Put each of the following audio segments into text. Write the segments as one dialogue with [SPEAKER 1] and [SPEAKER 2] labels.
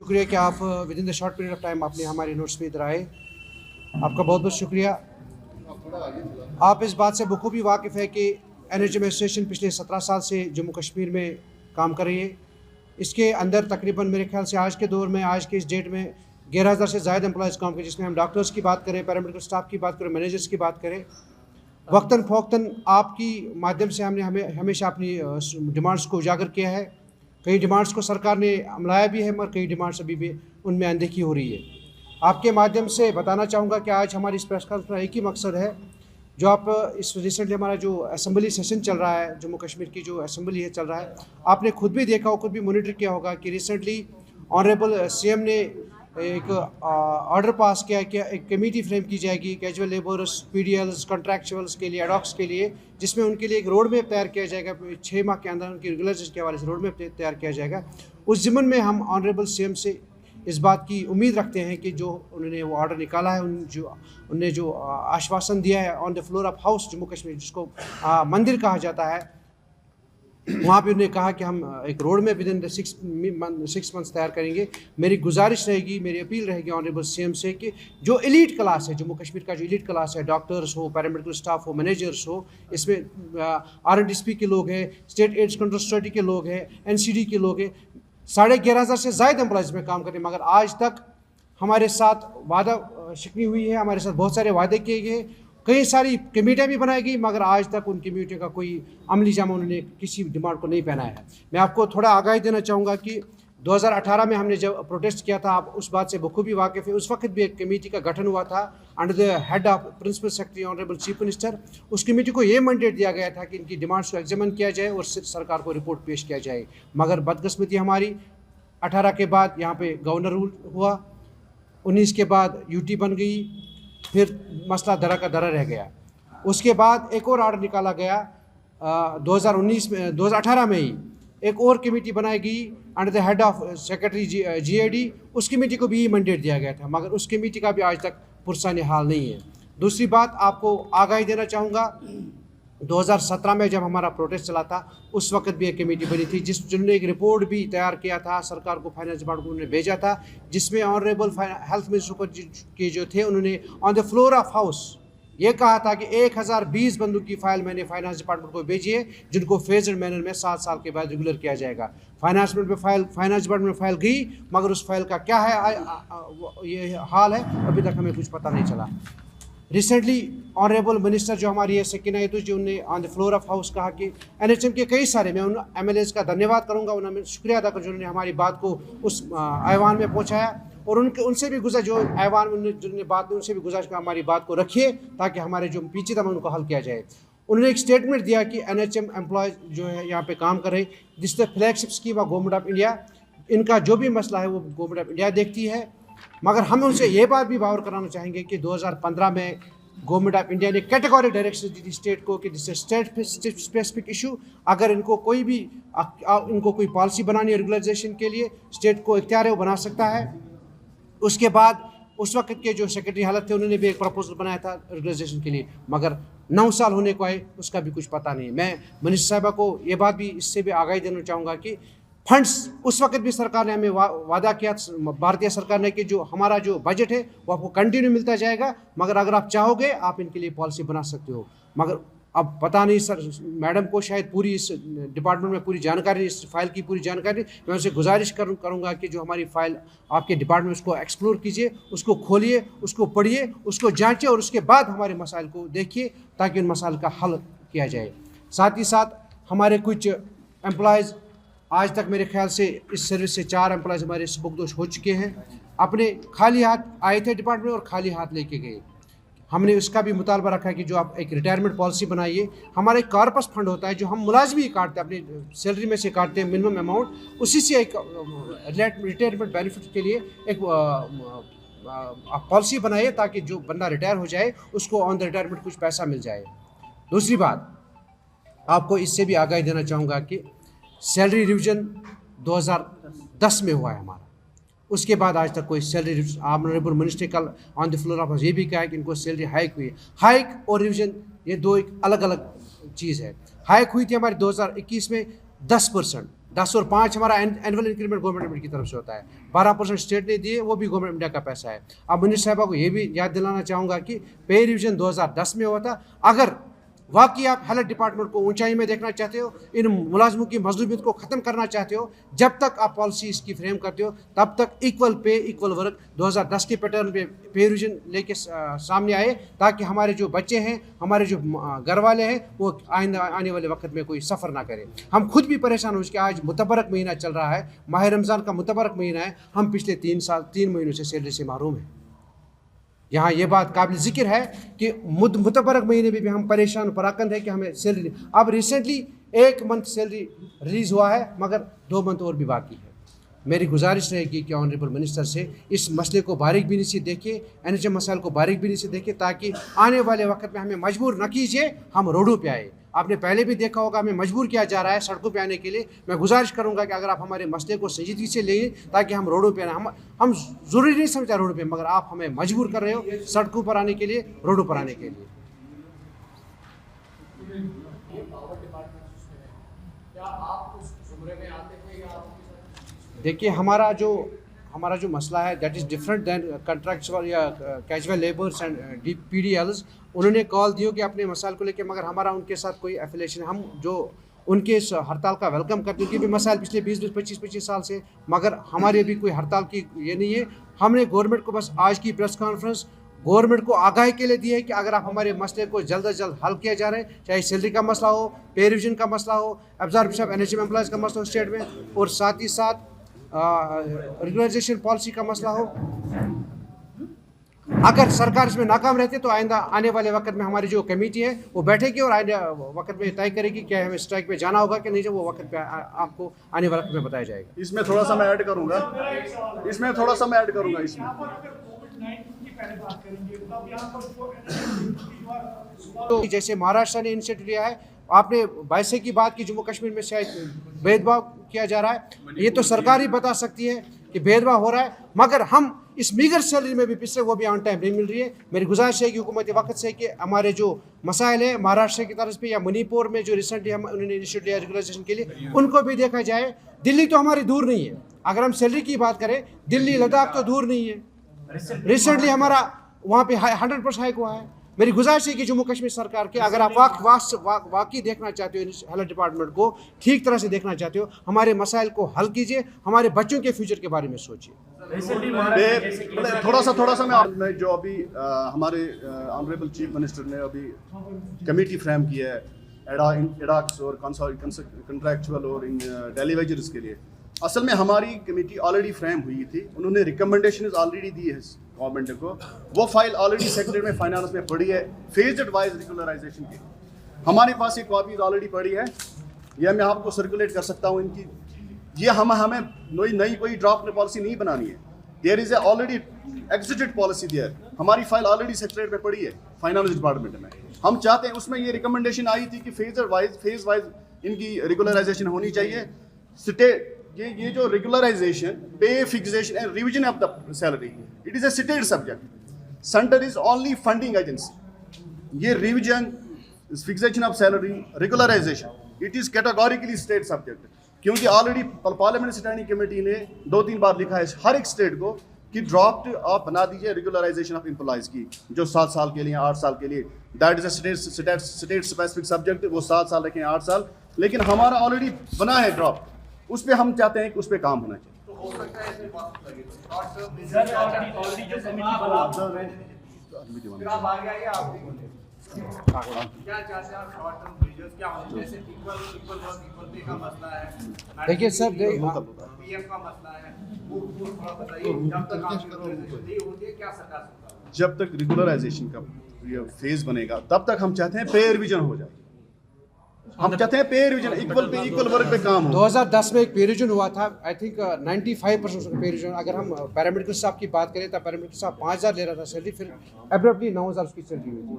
[SPEAKER 1] शुक्रिया कि आप with in the short period of time आपने हमारी नोट्स में इधर आए। आपका बहुत बहुत शुक्रिया। आप इस बात से बखूबी वाकिफ़ है कि NHM एसोसिएशन पिछले 17 साल से जम्मू कश्मीर में काम कर रही है। इसके अंदर तकरीबन मेरे ख्याल से आज के दौर में, आज के इस डेट में 11,000 से ज़्यादा एम्प्लॉयज़ काम करें, जिसमें हम डॉक्टर्स की बात करें, पैरामेडिकल स्टाफ की बात करें, मैनेजर्स की बात करें। वक्तन फ़ौक्तन आपकी माध्यम से हमने हमेशा अपनी डिमांड्स को उजागर किया है। कई डिमांड्स को सरकार ने अमलाया भी है, मगर कई डिमांड्स अभी भी उनमें अनदेखी हो रही है। आपके माध्यम से बताना चाहूँगा कि आज हमारी इस प्रेस कॉन्फ्रेंस का एक ही मकसद है, जो आप इस रिसेंटली हमारा जो असेंबली सेशन चल रहा है, जम्मू कश्मीर की जो असेंबली है चल रहा है, आपने खुद भी देखा हो, खुद भी मॉनिटर किया होगा कि रिसेंटली ऑनरेबल CM ने एक ऑर्डर पास किया कि एक कमेटी फ्रेम की जाएगी कैजुअल लेबर्स, PDLs, कॉन्ट्रैक्चुअल्स के लिए, एडॉक्स के लिए, जिसमें उनके लिए एक रोड मैप तैयार किया जाएगा। 6 माह के अंदर उनकी रेगुलराइजेशन के हवाले से रोड मैप तैयार किया जाएगा। उस ज़िम्मन में हम ऑनरेबल CM से इस बात की उम्मीद रखते हैं कि जो उन्होंने वो ऑर्डर निकाला है, उन्होंने जो आश्वासन दिया है on the floor of house Jammu Kashmir, जिसको मंदिर कहा जाता है, वहाँ पे उन्होंने कहा कि हम एक रोड में विद इन 6 मंथ्स तैयार करेंगे। मेरी गुजारिश रहेगी, मेरी अपील रहेगी ऑनरेबल CM से कि जो एलीट क्लास है जम्मू कश्मीर का, जो एलीट क्लास है, डॉक्टर्स हो, पैरामेडिकल स्टाफ हो, मैनेजर्स हो, इसमें RNDSP के लोग हैं, स्टेट एड्स कंट्रोल सोसाइटी के लोग हैं, NCD के लोग हैं, 11,500 से ज़्यादा एम्प्लॉयज़ में काम करें, मगर आज तक हमारे साथ वादा शिकनी हुई है, हमारे साथ बहुत सारे वादे किए गए, कई सारी कमेटियाँ भी बनाई गई, मगर आज तक उन कमेटियों का कोई अमली जामा उन्होंने किसी डिमांड को नहीं पहनाया है। मैं आपको थोड़ा आगाही देना चाहूँगा कि 2018 में हमने जब प्रोटेस्ट किया था, आप उस बात से बखूबी वाकिफ़ है, उस वक्त भी एक कमेटी का गठन हुआ था under the head of principal secretary honourable chief minister. उस कमेटी को ये मैंडेट दिया गया था कि इनकी डिमांड्स को एग्जामिन किया जाए और सरकार को रिपोर्ट पेश किया जाए। मगर बदकिस्मती हमारी, 18 के बाद यहाँ पे गवर्नर रूल हुआ, 19 के बाद UT बन गई, फिर मसला दरा का दरा रह गया। उसके बाद एक और ऑर्डर निकाला गया 2018 में ही, एक और कमेटी बनाई गई under the head of secretary GAD। उस कमेटी को भी मैंडेट दिया गया था, मगर उस कमेटी का भी आज तक पुरसानी हाल नहीं है। दूसरी बात आपको आगाही देना चाहूँगा, 2017 में जब हमारा प्रोटेस्ट चला था, उस वक्त भी एक कमेटी बनी थी जिन्होंने एक रिपोर्ट भी तैयार किया था, सरकार को, फाइनेंस डिपार्टमेंट को उन्होंने भेजा था, जिसमें ऑनरेबल हेल्थ मिनिस्टर के जो थे, उन्होंने on the floor of house ये कहा था कि 1020 बंदों की फ़ाइल मैंने फाइनेंस डिपार्टमेंट को भेजी है, जिनको फेज्ड मैनर में 7 साल के बाद रेगुलर किया जाएगा। फाइनेंस डिपार्टमेंट में फ़ाइल गई, मगर उस फाइल का क्या है ये हाल है, अभी तक हमें कुछ पता नहीं चला। रिसेंटली ऑनरेबल मिनिस्टर जो हमारी है सकीना यतूस जी, उन्होंने on the floor of house कहा कि NHM के कई सारे, मैं उन MLAs का धन्यवाद करूंगा, उन्होंने शुक्रिया अदा कर जिन्होंने हमारी बात को उस ऐवान में पहुंचाया, और उनसे भी गुज़ारिश, जो ऐवान में जिन्होंने बात की उनसे भी गुज़ारिश का हमारी बात को रखिए ताकि हमारे जो पेचीदा था उनको हल किया जाए। उन्होंने एक स्टेटमेंट दिया कि NHM एम्प्लॉयज़ जो है यहाँ पे काम कर रहे, जिससे flagship scheme of government of India, इनका जो भी मसला है वो गवर्नमेंट ऑफ इंडिया देखती है। मगर हम उनसे ये बात भी बावर कराना चाहेंगे कि 2015 में गवर्नमेंट ऑफ इंडिया ने कैटेगोरिक डायरेक्शन दी थी स्टेट को कि दिस स्टेट स्पेसिफिक इशू, अगर इनको कोई भी इनको कोई पॉलिसी बनानी है रेगुलराइजेशन के लिए, स्टेट को इख्तियार है वो बना सकता है। उसके बाद उस वक्त के जो सेक्रेटरी हालत थे, उन्होंने भी एक प्रपोजल बनाया था रेगुलराइजेशन के लिए, मगर 9 साल होने को आए, उसका भी कुछ पता नहीं। मैं मिनिस्टर साहबा को ये बात भी, इससे भी आगाही देना चाहूँगा कि फंड्स उस वक्त भी सरकार ने हमें वादा किया, भारतीय सरकार ने, कि जो हमारा जो बजट है वो आपको कंटिन्यू मिलता जाएगा, मगर अगर आप चाहोगे आप इनके लिए पॉलिसी बना सकते हो। मगर अब पता नहीं सर, मैडम को शायद पूरी इस डिपार्टमेंट में पूरी जानकारी, इस फाइल की पूरी जानकारी, मैं उनसे गुजारिश करूँगा कि जो हमारी फ़ाइल आपके डिपार्टमेंट, उसको एक्सप्लोर कीजिए, उसको खोलिए, उसको पढ़िए, उसको जाँचिए, और उसके बाद हमारे मसाइल को देखिए ताकि उन मसाइल का हल किया जाए। साथ ही साथ हमारे कुछ एम्प्लॉयज़, आज तक मेरे ख्याल से इस सर्विस से 4 एम्प्लॉयज़ हमारे सबकदोश हो चुके हैं, अपने खाली हाथ आए थे डिपार्टमेंट और खाली हाथ लेके गए। हमने उसका भी मुतालबा रखा कि जो आप एक रिटायरमेंट पॉलिसी बनाइए। हमारा एक कॉर्पस फंड होता है जो हम मुलाजमी काटते हैं, अपनी सैलरी में से काटते हैं मिनिमम अमाउंट, उसी से एक रिटायरमेंट बेनिफिट के लिए एक पॉलिसी बनाइए ताकि जो बंदा रिटायर हो जाए उसको ऑन द रिटायरमेंट कुछ पैसा मिल जाए। दूसरी बात आपको इससे भी आगाही देना चाहूँगा कि सैलरी रिविज़न 2010 में हुआ है हमारा, उसके बाद आज तक कोई सैलरी रिविजन, ऑनरेबल मिनिस्टर कल ऑन द फ्लोर ऑफ ये भी कहा है कि इनको सैलरी हाइक हुई है। हाइक और रिविजन ये दो एक अलग अलग चीज़ है। हाइक हुई थी हमारी 2021 में 10%, 10 और 5 हमारा एनुअल इंक्रीमेंट गवर्नमेंट की तरफ से होता है, 12% स्टेट ने दिए, वो भी गवर्नमेंट इंडिया का पैसा है। अब मिनिस्टर साहबा को ये भी याद दिलाना चाहूँगा कि पे रिविजन 2010 में हुआ था। अगर वाकई आप हेल्थ डिपार्टमेंट को ऊंचाई में देखना चाहते हो, इन मुलाजमों की मजलूमियत को ख़त्म करना चाहते हो, जब तक आप पॉलिसी इसकी फ्रेम करते हो तब तक इक्वल पे इक्वल वर्क 2010 के पैटर्न पे रिविजन लेके सामने आए, ताकि हमारे जो बच्चे हैं, हमारे जो घर वाले हैं, वो आने वाले वक्त में कोई सफ़र ना करें। हम खुद भी परेशान हो, उसके आज मुतबरक महीना चल रहा है, माह रमज़ान का मुतबरक महीना है, हम पिछले 3 महीनों से सैलरी से महरूम हैं। यहाँ ये बात काबिल ज़िक्र है कि मुतबरक महीने में भी हम परेशान पराकंद है कि हमें सैलरी, अब रिसेंटली 1 मंथ सैलरी रिलीज़ हुआ है, मगर 2 मंथ और भी बाकी है। मेरी गुजारिश रहेगी कि ऑनरेबल मिनिस्टर से इस मसले को बारीकबीनी से देखें, NHM मसाइल को बारीकबीनी से देखें, ताकि आने वाले वक्त में हमें मजबूर न कीजिए हम रोडों पे आए। आपने पहले भी देखा होगा हमें मजबूर किया जा रहा है सड़कों पे आने के लिए। मैं गुजारिश करूंगा कि अगर आप हमारे मसले को संजीदगी से लें, ताकि हम रोडों पे आए। हम ज़रूरी नहीं समझते रोडों पे, मगर आप हमें मजबूर कर रहे हो सड़कों पर आने के लिए, रोडों पर आने के लिए। देखिए, हमारा जो मसला है that is different than contractual या कैजुअल लेबर्स एंड PDLs। उन्होंने कॉल दियो कि अपने मसाइल को लेकर, मगर हमारा उनके साथ कोई एफिलेशन, हम जो उनके इस हड़ताल का वेलकम करते हैं, उनके भी मसाइल पिछले 20-25 साल से, मगर हमारे भी कोई हड़ताल की ये नहीं है। हमने गवर्नमेंट को बस आज की प्रेस कॉन्फ्रेंस गवर्नमेंट को आगाही के लिए दी है कि अगर आप हमारे मसले को जल्द अज जल्द हल किया जा रहे हैं, चाहे सैलरी का मसला हो, पे रिविजन का मसला हो, एब्जॉर्प्शन ऑफ NHM एम्प्लॉयज़ का मसला हो स्टेट में, और साथ ही साथ रेगुलराइजेशन पॉलिसी का मसला हो, अगर सरकार इसमें नाकाम रहती है तो आइंदा आने वाले वक्त में हमारी जो कमेटी है वो बैठेगी और आने वक्त में तय करेगी कि हमें स्ट्राइक पे जाना होगा कि नहीं, जब वो वक्त पे आपको आने वाले वक्त में बताया जाएगा।
[SPEAKER 2] इसमें थोड़ा सा मैं ऐड करूंगा,
[SPEAKER 1] तो जैसे महाराष्ट्र ने इनिशिएटिव लिया है, आपने 22 की बात की, जम्मू कश्मीर में शायद भेदभाव किया जा रहा है, ये तो सरकार ही बता सकती है कि भेदभाव हो रहा है, मगर हम इस मीगर सैलरी में भी पिछले वो भी ऑन टाइम नहीं मिल रही है। मेरी गुजारिश है कि हुकूमत वक्त से कि हमारे जो मसाइल है महाराष्ट्र की तरफ पे या मणिपुर में जो रिसेंटली हम उन्होंने इनिशिएटिव लिया रेगुलाइजेशन के लिए, उनको भी देखा जाए। दिल्ली तो हमारी दूर नहीं है, अगर हम सैलरी की बात करें, दिल्ली लद्दाख तो दूर नहीं है, रिसेंटली हमारा वहाँ पे 100% हाइक हुआ है। मेरी गुजारिश है कि जम्मू कश्मीर सरकार के, अगर आप वाकई देखना चाहते हो हेल्थ डिपार्टमेंट को ठीक तरह से देखना चाहते हो, हमारे मसाइल को हल कीजिए, हमारे बच्चों के फ्यूचर के बारे में सोचिए।
[SPEAKER 2] थोड़ा सा मैं जो अभी हमारे ऑनरेबल चीफ मिनिस्टर ने अभी कमेटी फ्रेम की है एडाक्स और कंट्रैक्चुअल और इन डेली वेजेस के लिए, असल में हमारी कमेटी ऑलरेडी फ्रेम हुई थी। उन्होंने रिकमेंडेशन ऑलरेडी दी है गवर्नमेंट को, वो फाइल ऑलरेडी सेक्रेटरी में फाइनेंस में पड़ी है, फेज्ड वाइज रेगुलराइजेशन की। हमारे पास ये कॉपीज ऑलरेडी पड़ी है, यह मैं आपको सर्कुलेट कर सकता हूँ इनकी। ये हमें नई कोई ड्राफ्ट पॉलिसी नहीं बनानी है, there is a already existed policy there. हमारी फाइल ऑलरेडी सेक्रेटरी में पड़ी है फाइनेंस डिपार्टमेंट में। हम चाहते हैं, उसमें ये रिकमेंडेशन आई थी कि फेज वाइज इनकी रेगुलराइजेशन होनी चाहिए। ये जो regularisation, pay fixation and revision of the salary, it is a state subject. Centre is only funding agency. ये revision, fixation of salary, regularisation, it is categorically state subject. क्योंकि already parliament standing committee ने 2-3 बार लिखा है हर एक state को कि draft आप बना दीजिए रेगुलराइजेशन ऑफ एम्प्लॉयज की, जो 7 साल के लिए, 8 साल के लिए, that is a state specific subject. वो 7 साल रखें, 8 साल, लेकिन हमारा ऑलरेडी बना है ड्राफ्ट, उस पर हम चाहते हैं कि उस पर काम होना चाहिए। तो हो सकता है
[SPEAKER 1] देखिए सर,
[SPEAKER 2] जब तक रेगुलराइजेशन का फेज बनेगा तब तक हम चाहते हैं पे रिवीजन हो जाए। हम चाहते हैं पे रिवीजन, इक्वल वर्क पे काम हो।
[SPEAKER 1] 2010 में एक पे रिवीजन हुआ था, आई थिंक 95% पे रिवीजन। अगर हम पैरामेडिकल स्टाफ की बात करें तो पैरामेडिकल स्टाफ 5000 ले रहा था सैलरी, फिर एब्रप्टली 9000 उसकी सैलरी हुई थी।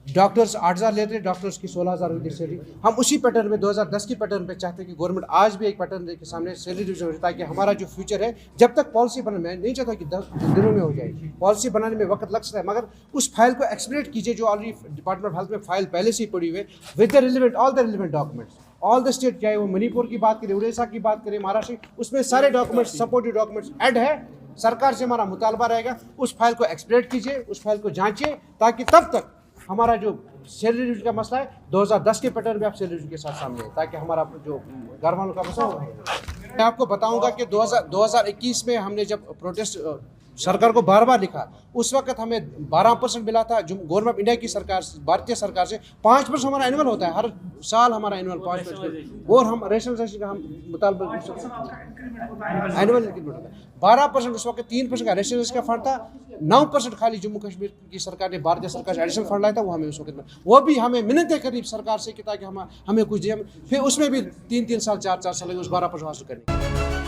[SPEAKER 1] डॉक्टर्स 8000 लेते हैं, डॉक्टर्स की 16000 हुई थी सैलरी। हम उसी पैटर्न में 2010 की पैटर्न पे चाहते हैं कि गवर्नमेंट आज भी एक पैटर्न के सामने सैलरी रिविजन हो, ताकि हमारा जो फ्यूचर है, जब तक पॉलिसी बने, मैं नहीं चाहता कि 10 दिनों में हो जाएगी, पॉलिसी बनाने में वक्त लग सकता है, मगर उस फाइल को एक्सप्लेट कीजिए जो ऑलरेडी डिपार्टमेंट ऑफ हेल्थ में फाइल पहले से ही पड़ी हुई है, with the relevant all the relevant documents. All the state, चाहे वो मणिपुर की बात करें, उड़ीसा की बात करें, महाराष्ट्र, उसमें सारे डॉक्यूमेंट्स, सपोर्टिव डॉक्यूमेंट्स ऐड है। सरकार से हमारा मुतालबा रहेगा उस फाइल को एक्सप्लेट कीजिए, उस फाइल को जांचिए, ताकि तब तक हमारा जो सैलरी रिव्यू का मसला है 2010 के पैटर्न में आप सैलरी रिव्यू के साथ सामने है, ताकि हमारा जो घर वालों का मसला है। मैं आपको बताऊंगा कि 2021 में हमने जब प्रोटेस्ट सरकार को बार बार लिखा, उस वक्त हमें 12% मिला था। जो गवर्नमेंट ऑफ इंडिया की सरकार, भारतीय सरकार से 5% हमारा एनुअल होता है, हर साल हमारा एनुअल 5%, और हम रेशनलाइजेशन का हम मुतालबा एनुअल इंक्रीमेंट होता है 12%। उस वक्त 3% का रेशनलाइजेशन का फंड था, 9% खाली जम्मू कश्मीर की सरकार ने, भारतीय सरकार से एडिशनल फंड लाया था, वो हमें उस वक्त, वो भी हमें मिन्नतें करी सरकार से कि ताकि हमें कुछ दिया। फिर उसमें भी 3-3 साल 4-4 साल लगे उस 12% हासिल करने।